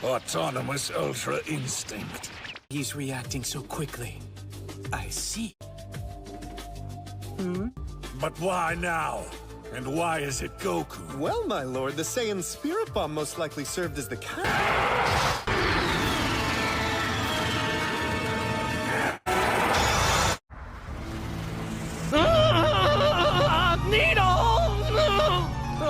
Autonomous Ultra Instinct. He's reacting so quickly. I see. But why now? And why is it Goku? Well, my lord, the Saiyan Spirit Bomb most likely served as the catalyst. Needles! No!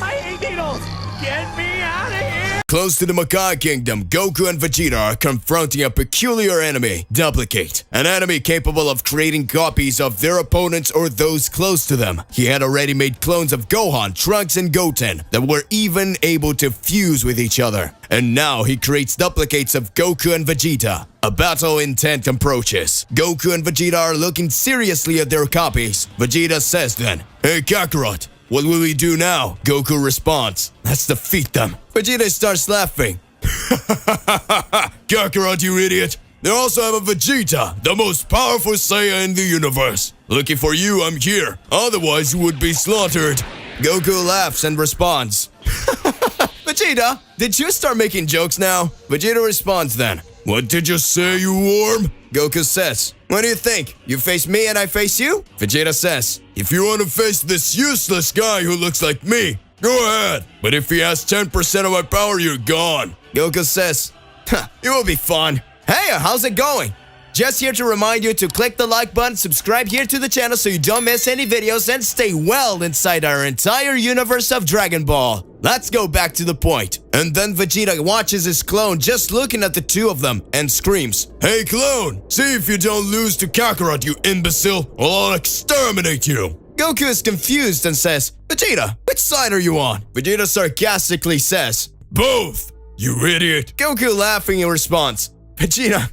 I hate needles! Get me out of here! Close to the Makai Kingdom, Goku and Vegeta are confronting a peculiar enemy, Duplicate, an enemy capable of creating copies of their opponents or those close to them. He had already made clones of Gohan, Trunks, and Goten that were even able to fuse with each other. And now he creates duplicates of Goku and Vegeta. A battle intent approaches. Goku and Vegeta are looking seriously at their copies. Vegeta says then, "Hey Kakarot, what will we do now?" Goku responds, "Let's defeat them." Vegeta starts laughing. "Kakarot, you idiot. They also have a Vegeta, the most powerful Saiyan in the universe. Looking for you, I'm here. Otherwise, you would be slaughtered." Goku laughs and responds, "Vegeta, did you start making jokes now?" Vegeta responds then, "What did you say, you worm?" Goku says, "What do you think? You face me and I face you?" Vegeta says, "If you want to face this useless guy who looks like me, go ahead. But if he has 10% of my power, you're gone." Goku says, "It will be fun. Hey, how's it going? Just here to remind you to click the like button, subscribe here to the channel so you don't miss any videos, and stay well inside our entire universe of Dragon Ball. Let's go back to the point." And then Vegeta watches his clone just looking at the two of them and screams, "Hey clone, see if you don't lose to Kakarot, you imbecile, or I'll exterminate you." Goku is confused and says, "Vegeta, which side are you on?" Vegeta sarcastically says, "Both, you idiot." Goku laughing in response, "Vegeta,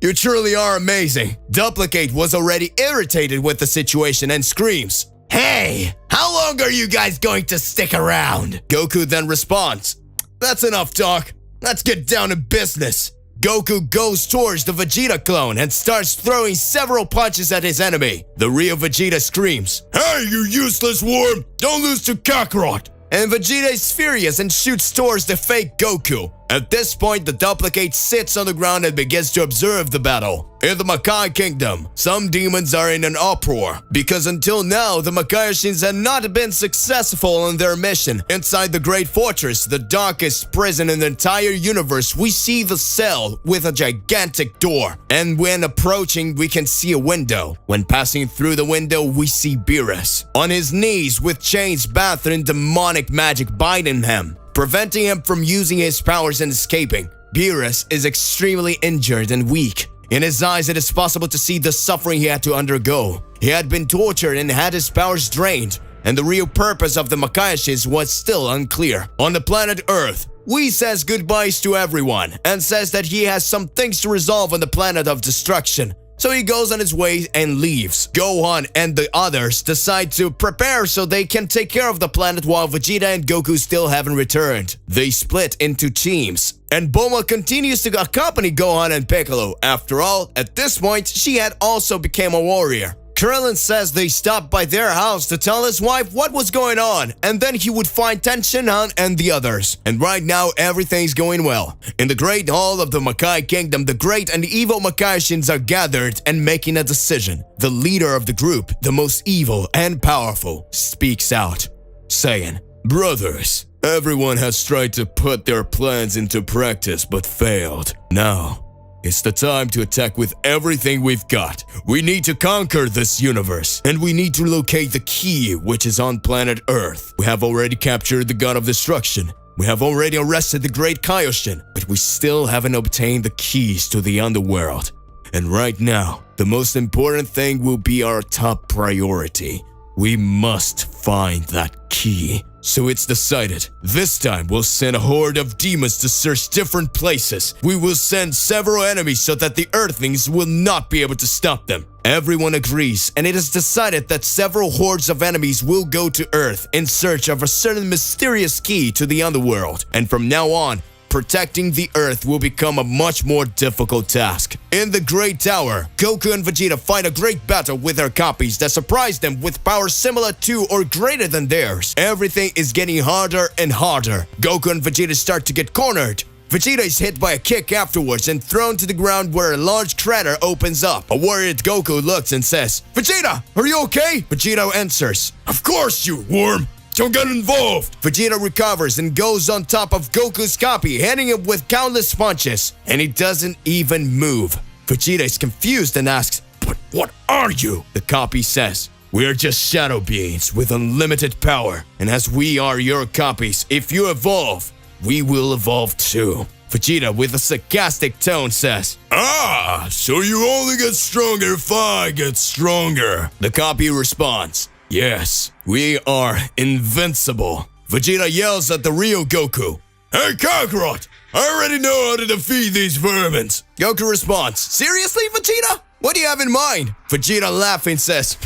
you truly are amazing." Duplicate was already irritated with the situation and screams, "Hey, how long are you guys going to stick around?" Goku then responds, "That's enough talk. Let's get down to business." Goku goes towards the Vegeta clone and starts throwing several punches at his enemy. The real Vegeta screams, "Hey, you useless worm! Don't lose to Kakarot!" And Vegeta is furious and shoots towards the fake Goku. At this point, the duplicate sits on the ground and begins to observe the battle. In the Makai Kingdom, some demons are in an uproar because until now, the Makaiashins had not been successful in their mission. Inside the Great Fortress, the darkest prison in the entire universe, we see the cell with a gigantic door. And when approaching, we can see a window. When passing through the window, we see Beerus on his knees with chains bathed in demonic magic binding him, preventing him from using his powers and escaping. Beerus is extremely injured and weak. In his eyes, it is possible to see the suffering he had to undergo. He had been tortured and had his powers drained, and the real purpose of the Makaiashins was still unclear. On the planet Earth, Whis says goodbyes to everyone and says that he has some things to resolve on the planet of destruction. So he goes on his way and leaves. Gohan and the others decide to prepare so they can take care of the planet while Vegeta and Goku still haven't returned. They split into teams, and Bulma continues to accompany Gohan and Piccolo. After all, at this point, she had also become a warrior. Krillin says they stopped by their house to tell his wife what was going on, and then he would find Tenshinhan and the others. And right now, everything's going well. In the Great Hall of the Makai Kingdom, the great and evil Makaiashins are gathered and making a decision. The leader of the group, the most evil and powerful, speaks out, saying, "Brothers, everyone has tried to put their plans into practice but failed. Now, it's the time to attack with everything we've got. We need to conquer this universe, and we need to locate the key which is on planet Earth. We have already captured the God of Destruction. We have already arrested the Great Kaioshin, but we still haven't obtained the keys to the underworld. And right now, the most important thing will be our top priority. We must find that key." So it's decided. This time we'll send a horde of demons to search different places. We will send several enemies so that the Earthlings will not be able to stop them. Everyone agrees, and it is decided that several hordes of enemies will go to Earth in search of a certain mysterious key to the underworld. And from now on, protecting the Earth will become a much more difficult task. In the Great Tower, Goku and Vegeta fight a great battle with their copies that surprise them with powers similar to or greater than theirs. Everything is getting harder and harder. Goku and Vegeta start to get cornered. Vegeta is hit by a kick afterwards and thrown to the ground where a large crater opens up. A worried Goku looks and says, "Vegeta, are you okay?" Vegeta answers, Of course, you worm! Don't get involved! Vegeta recovers and goes on top of Goku's copy, hitting him with countless punches, and he doesn't even move. Vegeta is confused and asks, But what are you? The copy says, "We're just shadow beings with unlimited power, and as we are your copies, if you evolve, we will evolve too." Vegeta, with a sarcastic tone, says, Ah, so you only get stronger if I get stronger. The copy responds, "Yes, we are invincible." Vegeta yells at the real Goku, Hey, Kakarot! I already know how to defeat these vermins. Goku responds, "Seriously, Vegeta? What do you have in mind?" Vegeta, laughing, says,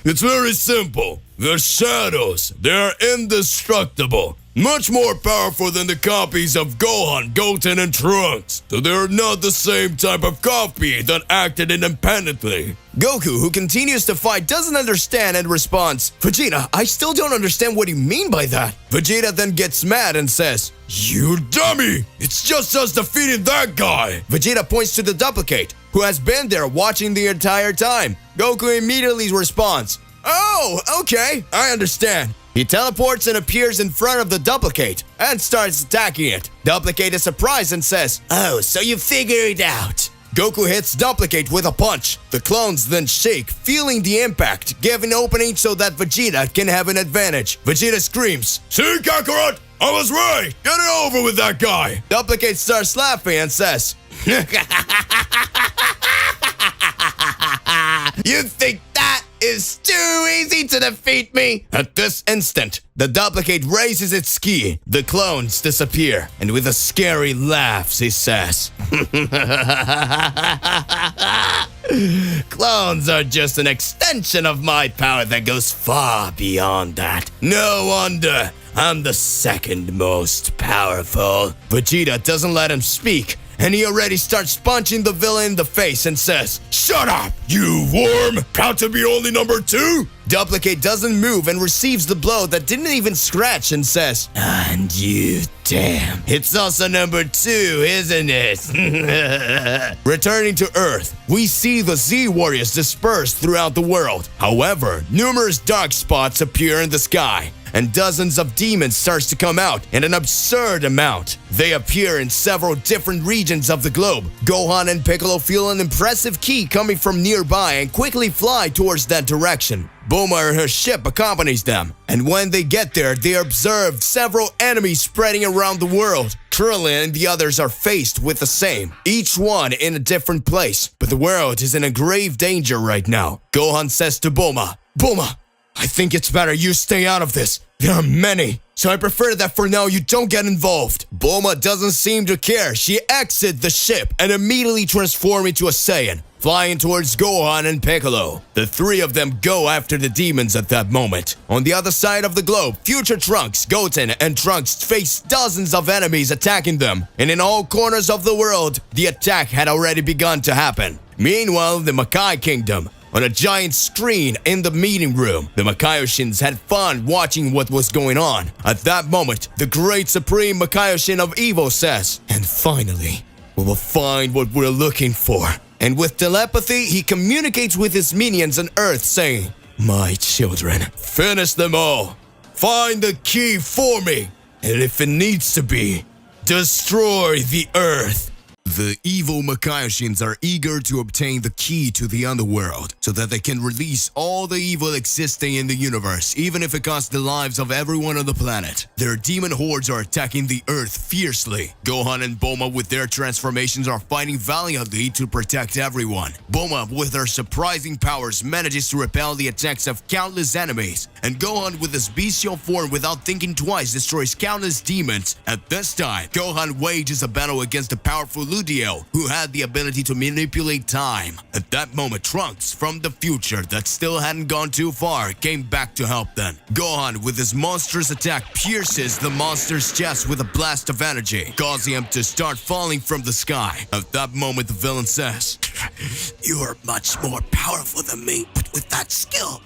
It's very simple. The shadows, they're indestructible. Much more powerful than the copies of Gohan, Goten, and Trunks. So they're not the same type of copy that acted independently. Goku, who continues to fight, doesn't understand and responds, "Vegeta, I still don't understand what you mean by that." Vegeta then gets mad and says, You dummy! It's just us defeating that guy. Vegeta points to the duplicate, who has been there watching the entire time. Goku immediately responds, "Oh, okay, I understand." He teleports and appears in front of the duplicate and starts attacking it. Duplicate is surprised and says, "Oh, so you figured it out." Goku hits Duplicate with a punch. The clones then shake, feeling the impact, giving opening so that Vegeta can have an advantage. Vegeta screams, See, Kakarot? I was right. Get it over with that guy. Duplicate starts laughing and says, "You think that is too easy to defeat me?" At this instant, the Duplicate raises its ki. The clones disappear, and with a scary laugh, he says, "Clones are just an extension of my power that goes far beyond that. No wonder I'm the second most powerful." Vegeta doesn't let him speak, and he already starts punching the villain in the face and says, Shut up, you worm! Proud to be only number 2? Duplicate doesn't move and receives the blow that didn't even scratch and says, "And you, damn. It's also number 2, isn't it?" Returning to Earth, we see the Z warriors dispersed throughout the world. However, numerous dark spots appear in the sky, and dozens of demons starts to come out in an absurd amount. They appear in several different regions of the globe. Gohan and Piccolo feel an impressive ki coming from nearby and quickly fly towards that direction. Bulma and her ship accompanies them, and when they get there, they observe several enemies spreading around the world. Krillin and the others are faced with the same, each one in a different place, but the world is in a grave danger right now. Gohan says to Bulma, "Bulma, I think it's better you stay out of this. There are many, so I prefer that for now you don't get involved." Bulma doesn't seem to care. She exits the ship and immediately transforms into a Saiyan, flying towards Gohan and Piccolo. The three of them go after the demons at that moment. On the other side of the globe, future Trunks, Goten, and Trunks face dozens of enemies attacking them, and in all corners of the world, the attack had already begun to happen. Meanwhile, the Makai Kingdom, on a giant screen in the meeting room, the Makaioshins had fun watching what was going on. At that moment, the great supreme Makaiyoshin of evil says, "And finally, we will find what we're looking for." And with telepathy, he communicates with his minions on Earth saying, "My children, finish them all. Find the key for me. And if it needs to be, destroy the Earth." The evil Makaioshins are eager to obtain the key to the underworld so that they can release all the evil existing in the universe, even if it costs the lives of everyone on the planet. Their demon hordes are attacking the Earth fiercely. Gohan and Bulma with their transformations are fighting valiantly to protect everyone. Bulma, with her surprising powers, manages to repel the attacks of countless enemies, and Gohan with his bestial form without thinking twice destroys countless demons. At this time, Gohan wages a battle against the powerful Ludio, who had the ability to manipulate time. At that moment, Trunks from the future that still hadn't gone too far came back to help them. Gohan, with his monstrous attack, pierces the monster's chest with a blast of energy, causing him to start falling from the sky. At that moment, the villain says, "You are much more powerful than me, but with that skill,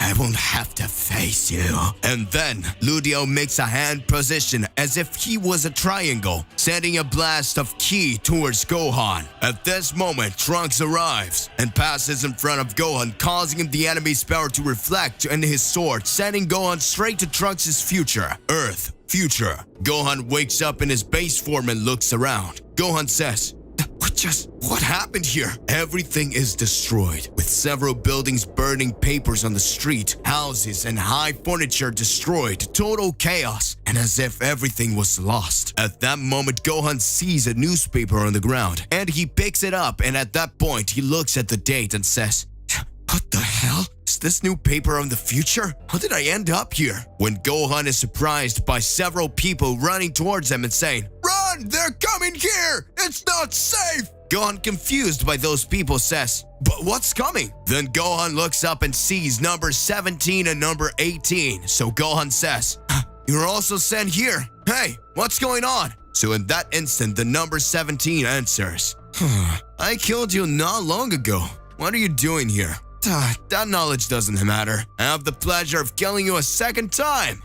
I won't have to face you." And then, Ludio makes a hand position as if he was a triangle, sending a blast of ki towards Gohan. At this moment, Trunks arrives and passes in front of Gohan, causing him the enemy's power to reflect in his sword, sending Gohan straight to Trunks' future. Earth, future. Gohan wakes up in his base form and looks around. Gohan says, What happened here? Everything is destroyed, with several buildings burning, papers on the street, houses and high furniture destroyed, total chaos, and as if everything was lost. At that moment, Gohan sees a newspaper on the ground, and he picks it up, and at that point, he looks at the date and says, "What the hell? Is this new paper on the future? How did I end up here?" When Gohan is surprised by several people running towards him and saying, "Run! They're coming here! It's not safe!" Gohan, confused by those people, says, "But what's coming?" Then Gohan looks up and sees number 17 and number 18. So Gohan says, "You're also sent here. Hey, what's going on?" So in that instant, the number 17 answers, "I killed you not long ago. What are you doing here?" That knowledge doesn't matter. I have the pleasure of killing you a second time.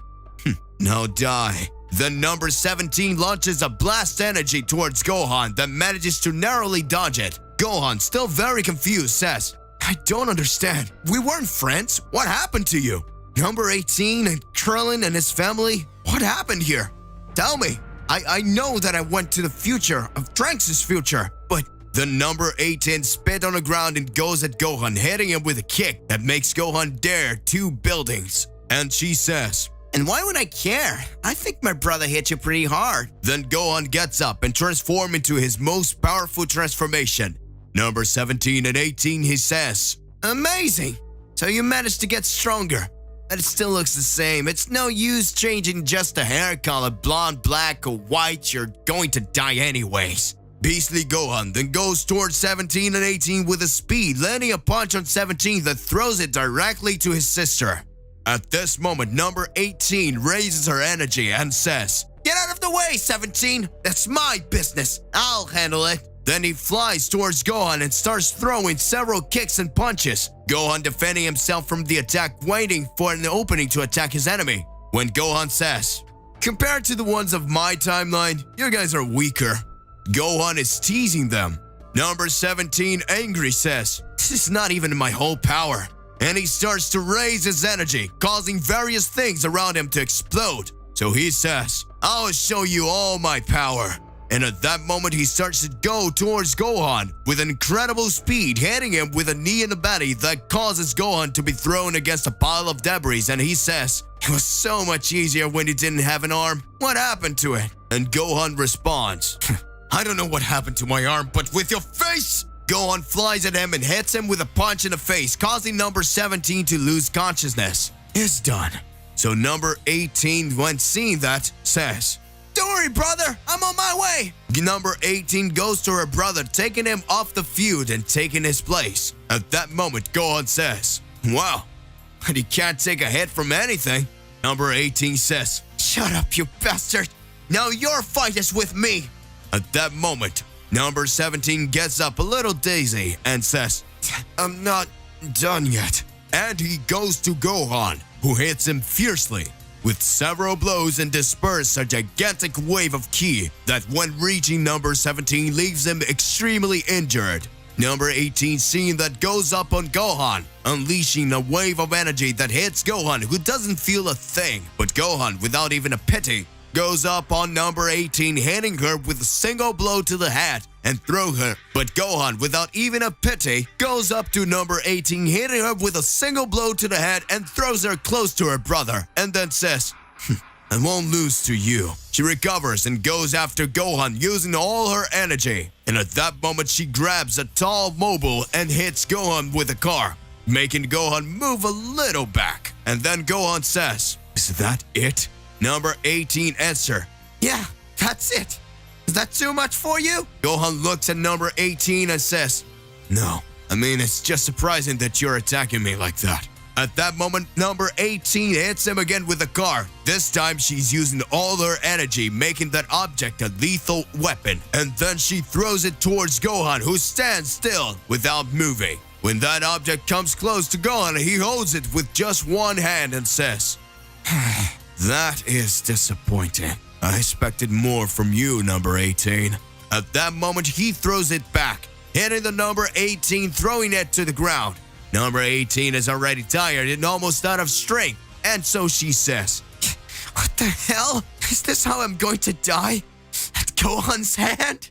Now die." Then number 17 launches a blast energy towards Gohan that manages to narrowly dodge it. Gohan, still very confused, says, "I don't understand. We weren't friends. What happened to you? Number 18 and Krillin and his family? What happened here? Tell me. I know that I went to the future of Trunks' future, but..." The number 18 spit on the ground and goes at Gohan, hitting him with a kick that makes Gohan dare 2 buildings. And she says, "And why would I care? I think my brother hit you pretty hard." Then Gohan gets up and transforms into his most powerful transformation. Number 17 and 18, he says, "Amazing! So you managed to get stronger. But it still looks the same. It's no use changing just the hair color, blonde, black, or white. You're going to die anyways." Beastly Gohan then goes towards 17 and 18 with a speed, landing a punch on 17 that throws it directly to his sister. At this moment, number 18 raises her energy and says, "Get out of the way, 17! That's my business! I'll handle it!" Then he flies towards Gohan and starts throwing several kicks and punches. Gohan defending himself from the attack, waiting for an opening to attack his enemy. When Gohan says, "Compared to the ones of my timeline, you guys are weaker." Gohan is teasing them. Number 17, angry, says, "This is not even my whole power." And he starts to raise his energy, causing various things around him to explode. So he says, "I'll show you all my power." And at that moment, he starts to go towards Gohan with incredible speed, hitting him with a knee in the belly that causes Gohan to be thrown against a pile of debris. And he says, "It was so much easier when you didn't have an arm. What happened to it?" And Gohan responds, "I don't know what happened to my arm, but with your face." Gohan flies at him and hits him with a punch in the face, causing number 17 to lose consciousness. It's done. So number 18, when seeing that, says, "Don't worry, brother, I'm on my way." Number 18 goes to her brother, taking him off the field and taking his place. At that moment, Gohan says, "Wow, but he can't take a hit from anything." Number 18 says, "Shut up, you bastard. Now your fight is with me." At that moment, number 17 gets up a little dizzy and says, "I'm not done yet." And he goes to Gohan, who hits him fiercely with several blows and disperses a gigantic wave of ki that, when reaching number 17, leaves him extremely injured. Number 18, seeing that, goes up on Gohan, unleashing a wave of energy that hits Gohan, who doesn't feel a thing. But Gohan, without even a pity, goes up on number 18, hitting her with a single blow to the head and throw her. But Gohan, without even a pity, goes up to number 18, hitting her with a single blow to the head and throws her close to her brother, and then says, "I won't lose to you." She recovers and goes after Gohan, using all her energy. And at that moment, she grabs a tall mobile and hits Gohan with a car, making Gohan move a little back. And then Gohan says, "Is that it?" Number 18 answer, "Yeah, that's it. that too much for you? Gohan looks at number 18 and says, no, I mean, it's just surprising that you're attacking me like that. At that moment, number 18 hits him again with a car. This time, she's using all her energy, making that object a lethal weapon. And then she throws it towards Gohan, who stands still without moving. When that object comes close to Gohan, he holds it with just one hand and says, that is disappointing. I expected more from you, number 18. At that moment, he throws it back, hitting the number 18, throwing it to the ground. Number 18 is already tired and almost out of strength, and so she says, what the hell? Is this how I'm going to die? At Gohan's hand?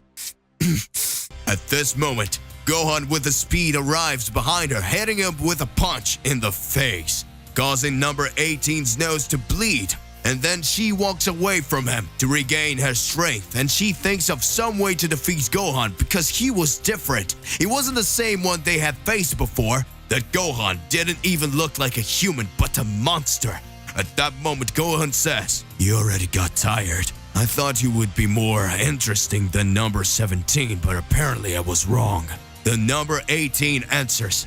At this moment, Gohan with the speed arrives behind her, hitting him with a punch in the face, causing number 18's nose to bleed. And then she walks away from him to regain her strength, and she thinks of some way to defeat Gohan because he was different. He wasn't the same one they had faced before. That Gohan didn't even look like a human but a monster. At that moment, Gohan says, you already got tired. I thought you would be more interesting than number 17, but apparently I was wrong. The number 18 answers,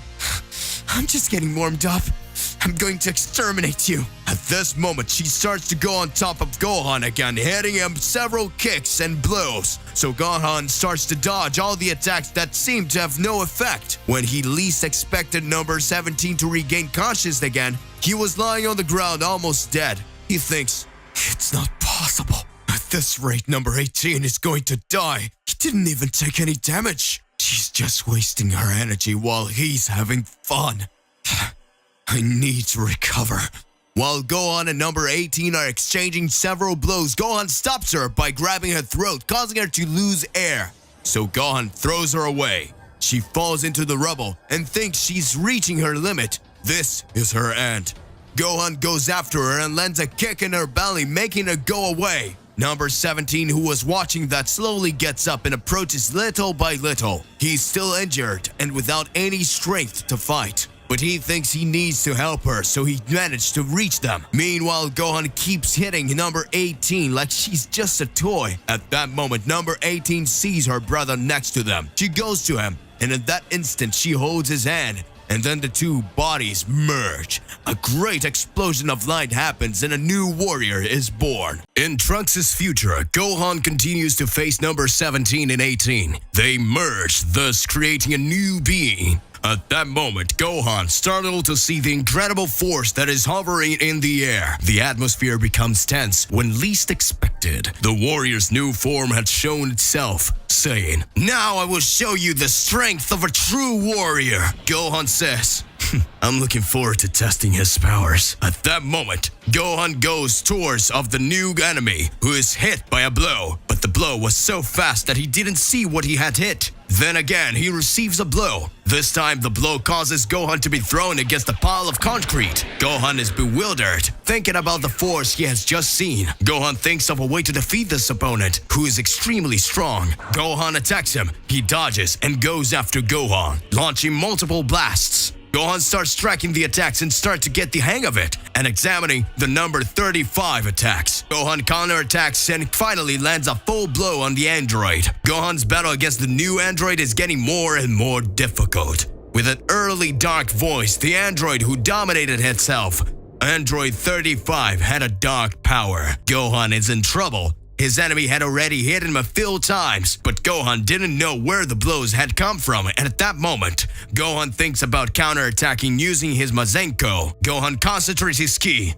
I'm just getting warmed up. I'm going to exterminate you. At this moment, she starts to go on top of Gohan again, hitting him several kicks and blows. So Gohan starts to dodge all the attacks that seem to have no effect. When he least expected number 17 to regain consciousness again, he was lying on the ground almost dead. He thinks, it's not possible. At this rate, number 18 is going to die. He didn't even take any damage. She's just wasting her energy while he's having fun. I need to recover. While Gohan and number 18 are exchanging several blows, Gohan stops her by grabbing her throat, causing her to lose air. So Gohan throws her away. She falls into the rubble and thinks she's reaching her limit. This is her end. Gohan goes after her and lands a kick in her belly, making her go away. Number 17, who was watching that, slowly gets up and approaches little by little. He's still injured and without any strength to fight. But he thinks he needs to help her, so he managed to reach them. Meanwhile, Gohan keeps hitting number 18 like she's just a toy. At that moment, number 18 sees her brother next to them. She goes to him, and in that instant, she holds his hand. And then the two bodies merge. A great explosion of light happens and a new warrior is born. In Trunks' future, Gohan continues to face number 17 and 18. They merge, thus creating a new being. At that moment, Gohan startled to see the incredible force that is hovering in the air. The atmosphere becomes tense when least expected. The warrior's new form had shown itself, saying, now I will show you the strength of a true warrior. Gohan says, I'm looking forward to testing his powers. At that moment, Gohan goes towards of the new enemy, who is hit by a blow. But the blow was so fast that he didn't see what he had hit. Then again, he receives a blow. This time, the blow causes Gohan to be thrown against a pile of concrete. Gohan is bewildered, thinking about the force he has just seen. Gohan thinks of a way to defeat this opponent, who is extremely strong. Gohan attacks him. He dodges and goes after Gohan, launching multiple blasts. Gohan starts tracking the attacks and starts to get the hang of it, and examining the number 35 attacks. Gohan counterattacks and finally lands a full blow on the android. Gohan's battle against the new android is getting more and more difficult. With an early dark voice, the android who dominated itself, Android 35, had a dark power. Gohan is in trouble. His enemy had already hit him a few times, but Gohan didn't know where the blows had come from, and at that moment, Gohan thinks about counterattacking using his Mazenko. Gohan concentrates his ki.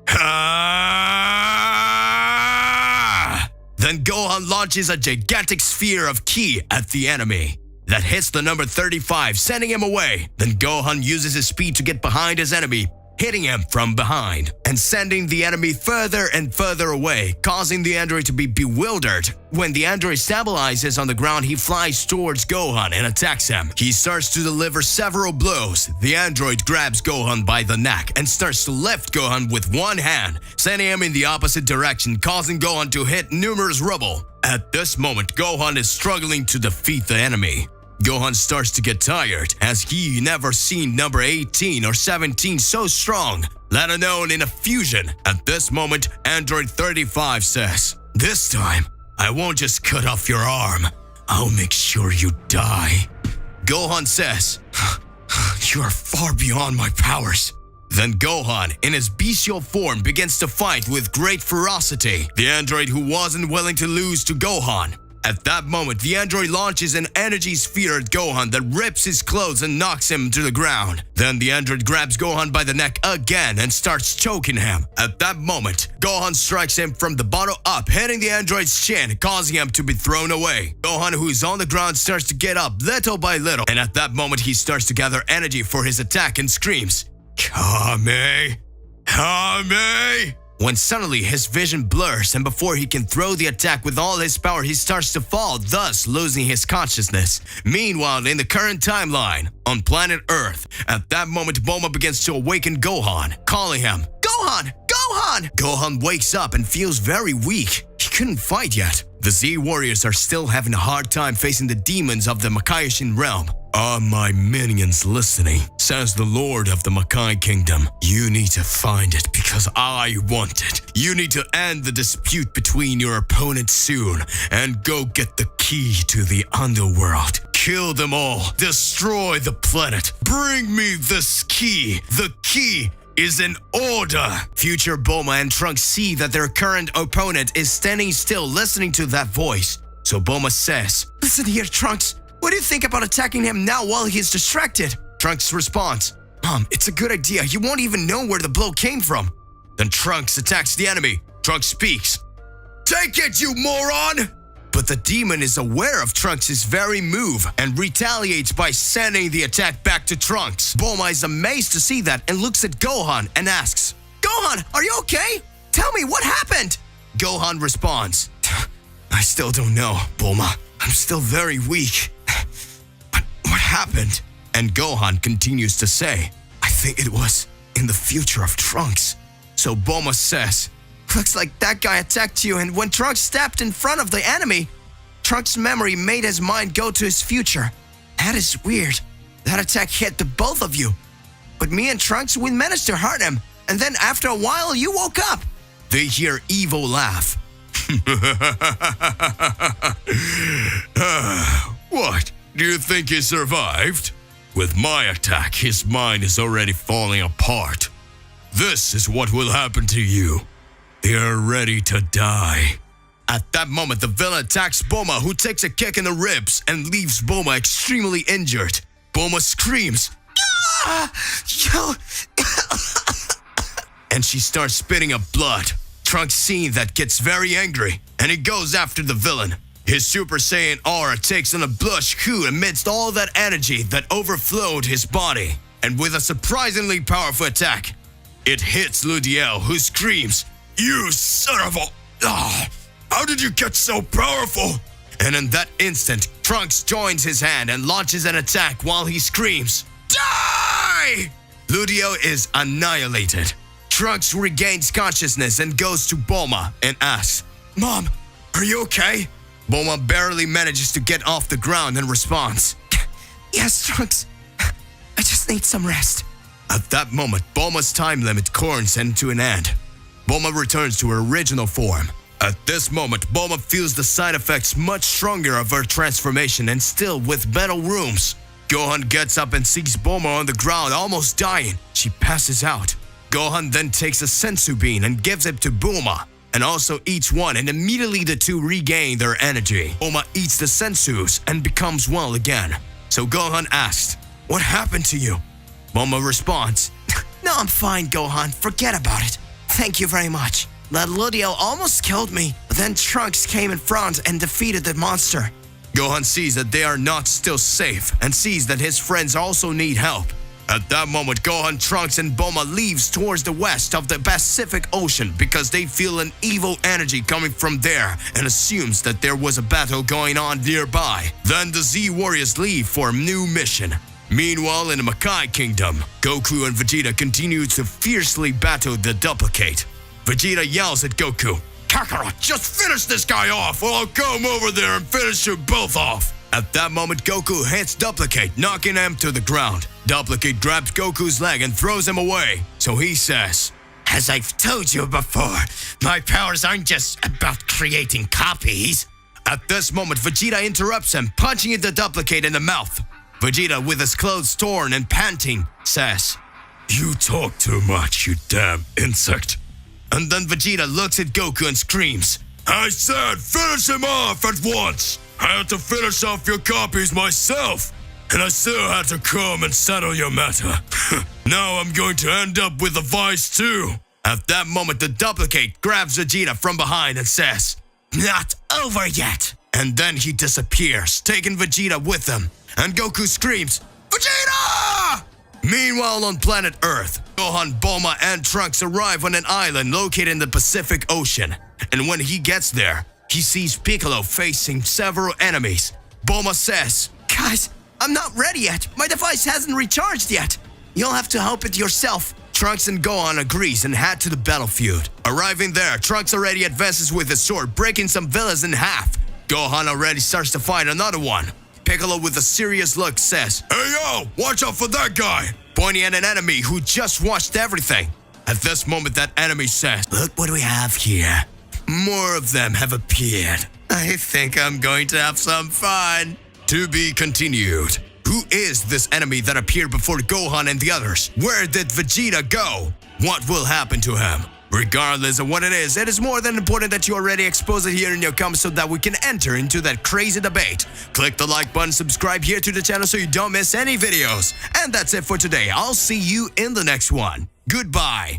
Then Gohan launches a gigantic sphere of ki at the enemy that hits the number 35, sending him away. Then Gohan uses his speed to get behind his enemy, hitting him from behind and sending the enemy further and further away, causing the android to be bewildered. When the android stabilizes on the ground, he flies towards Gohan and attacks him. He starts to deliver several blows. The android grabs Gohan by the neck and starts to lift Gohan with one hand, sending him in the opposite direction, causing Gohan to hit numerous rubble. At this moment, Gohan is struggling to defeat the enemy. Gohan starts to get tired, as he never seen number 18 or 17 so strong, let alone in a fusion. At this moment, Android 35 says, this time, I won't just cut off your arm. I'll make sure you die. Gohan says, you are far beyond my powers. Then Gohan, in his bestial form, begins to fight with great ferocity the android who wasn't willing to lose to Gohan. At that moment, the android launches an energy sphere at Gohan that rips his clothes and knocks him to the ground. Then the android grabs Gohan by the neck again and starts choking him. At that moment, Gohan strikes him from the bottom up, hitting the android's chin, causing him to be thrown away. Gohan, who is on the ground, starts to get up little by little, and at that moment he starts to gather energy for his attack and screams, Kame! Kame! When suddenly his vision blurs, and before he can throw the attack with all his power, he starts to fall, thus losing his consciousness. Meanwhile, in the current timeline, on planet Earth, at that moment Bulma begins to awaken Gohan, calling him, Gohan! Gohan! Gohan wakes up and feels very weak. He couldn't fight yet. The Z warriors are still having a hard time facing the demons of the Makaioshin realm. Are my minions listening? Says the Lord of the Makai Kingdom. You need to find it because I want it. You need to end the dispute between your opponents soon and go get the key to the underworld. Kill them all. Destroy the planet. Bring me this key. The key is in order. Future Bulma and Trunks see that their current opponent is standing still listening to that voice. So Bulma says, Listen here, Trunks. What do you think about attacking him now while he's distracted? Trunks responds, Mom, it's a good idea. He won't even know where the blow came from. Then Trunks attacks the enemy. Trunks speaks, Take it, you moron! But the demon is aware of Trunks' very move and retaliates by sending the attack back to Trunks. Bulma is amazed to see that and looks at Gohan and asks, Gohan, are you okay? Tell me what happened? Gohan responds, I still don't know, Bulma. I'm still very weak. But what happened? And Gohan continues to say, I think it was in the future of Trunks. So Bulma says, Looks like that guy attacked you, and when Trunks stepped in front of the enemy, Trunks' memory made his mind go to his future. That is weird. That attack hit the both of you. But me and Trunks, we managed to hurt him, and then after a while, you woke up. They hear Evo laugh. What? Do you think he survived? With my attack, his mind is already falling apart. This is what will happen to you. They are ready to die. At that moment, the villain attacks Bulma, who takes a kick in the ribs and leaves Bulma extremely injured. Bulma screams, "Ah! And she starts spitting up blood. Trunks seeing that gets very angry, and he goes after the villain. His Super Saiyan aura takes on a blush hue amidst all that energy that overflowed his body. And with a surprisingly powerful attack, it hits Ludiel, who screams, "You son of a... how did you get so powerful?" And in that instant, Trunks joins his hand and launches an attack while he screams, "Die!" Ludiel is annihilated. Trunks regains consciousness and goes to Bulma and asks, "Mom, are you okay?" Bulma barely manages to get off the ground and responds, "Yes, Trunks. I just need some rest." At that moment, Bulma's time limit comes to an end. Bulma returns to her original form. At this moment, Bulma feels the side effects much stronger of her transformation and still with metal rooms. Gohan gets up and sees Bulma on the ground almost dying. She passes out. Gohan then takes a sensu bean and gives it to Bulma, and also eats one, and immediately the two regain their energy. Bulma eats the sensus and becomes well again. So Gohan asks, "What happened to you?" Bulma responds, "No, I'm fine, Gohan. Forget about it. Thank you very much. That Ludiel almost killed me, but then Trunks came in front and defeated the monster." Gohan sees that they are not still safe and sees that his friends also need help. At that moment, Gohan, Trunks, and Bulma leaves towards the west of the Pacific Ocean because they feel an evil energy coming from there and assumes that there was a battle going on nearby. Then the Z Warriors leave for a new mission. Meanwhile, in the Makai Kingdom, Goku and Vegeta continue to fiercely battle the duplicate. Vegeta yells at Goku, "Kakarot, just finish this guy off or I'll come over there and finish you both off." At that moment, Goku hits Duplicate, knocking him to the ground. Duplicate grabs Goku's leg and throws him away. So he says, As I've told you before, my powers aren't just about creating copies. At this moment, Vegeta interrupts him, punching the duplicate in the mouth. Vegeta, with his clothes torn and panting, says, You talk too much, you damn insect. and then Vegeta looks at Goku and screams, I said finish him off at once. I had to finish off your copies myself. And I still had to come and settle your matter. Now I'm going to end up with a vice too. At that moment, the duplicate grabs Vegeta from behind and says, Not over yet! And then he disappears, taking Vegeta with him. And Goku screams, Vegeta! Meanwhile, on planet Earth, Gohan, Bulma, and Trunks arrive on an island located in the Pacific Ocean. And when he gets there, he sees Piccolo facing several enemies. Bulma says, Guys, I'm not ready yet. My device hasn't recharged yet. You'll have to help it yourself. Trunks and Gohan agrees and head to the battlefield. Arriving there, Trunks already advances with his sword, breaking some villains in half. Gohan already starts to fight another one. Piccolo, with a serious look, says, Hey yo, watch out for that guy. pointing at an enemy who just watched everything. At this moment, that enemy says, Look what we have here. More of them have appeared. I think I'm going to have some fun. To be continued. Who is this enemy that appeared before Gohan and the others? Where did Vegeta go? What will happen to him? Regardless of what it is more than important that you already expose it here in your comments so that we can enter into that crazy debate. Click the like button, subscribe here to the channel so you don't miss any videos. And that's it for today. I'll see you in the next one. Goodbye.